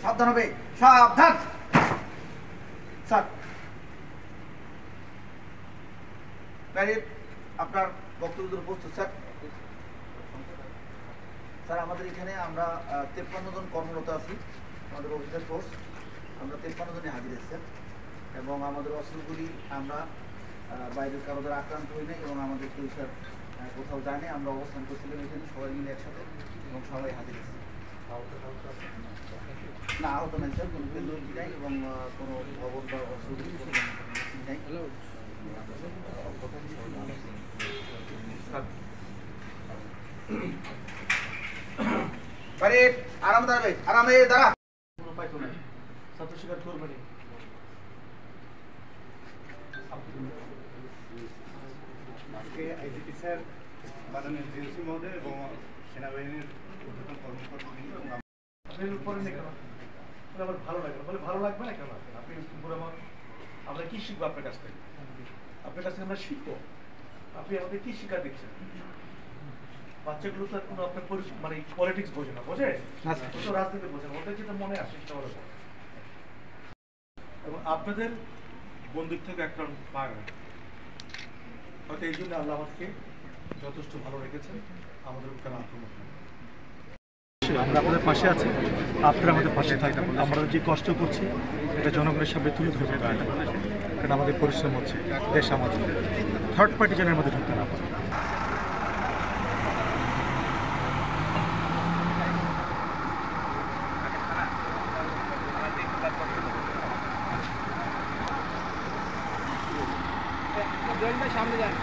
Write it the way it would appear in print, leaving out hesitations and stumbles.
সাবধান হবে, সাবধান। স্যার আপনার বক্তব্য প্রস্তুত। স্যার স্যার আমাদের এখানে আমরা 53 জন কর্মরত আছি, আমাদের অফিসার ফোর্স। আমরা 53 জনে হাজির এসেছেন এবং আমাদের অস্ত্রগুলি আমরা বাইরের কারো দ্বারা আক্রান্ত হই নাই এবং আমাদের কেউ স্যার কোথাও যায়নি। আমরা অবস্থান করছিলাম এখানে সবাই মিলে একসাথে এবং সবাই হাজির এসেছে। না, আহত নাই স্যার, কোনো কেন্দ্রী নাই এবং কোনো ভবন বা অস্ত্রগুলি নাই। আরাম দাঁড়াবে, আরামে দাঁড়া। কোনো উপায় তো নাই, ছাত্র শিক্ষার করবে না। আজকে আইজিপি স্যার, মাননীয় ডিএসপি মহোদয় এবং সেনাবাহিনীর ঊর্ধ্বতন কর্মকর্তা উপরে নেই কেন? আমার ভালো লাগে না, বলে ভালো লাগবে না কেন? আপনি আমরা কি শিখবো আপনার কাছ থেকে? আপনার কাছ থেকে আমরা শিখবো, আপনি আমাদের কি শিক্ষা দিচ্ছেন? বাচ্চাগুলো তো কোনো আপনার মানে পলিটিক্স বোঝে না, বোঝে তো রাজনীতি বোঝে না, ওদের যেটা মনে আসে সেটা বলে। এবং আপনাদের বন্দুক থেকে একটা পায় না, হয়তো এই জন্য আল্লাহ আমাকে যথেষ্ট ভালো রেখেছেন, আমাদের উপর আক্রমণ। আমরা আপনাদের পাশে আছি, আপনারা আমাদের পাশে থাকবেন। আমরা যে কষ্ট করছি এটা জনগণের সামনে তুলে ধরতে পারি না, কারণ আমাদের পরিশ্রম হচ্ছে দেশ আমাদের, থার্ড পার্টি জনের মধ্যে ঢুকতে না পারে। সামনে যান।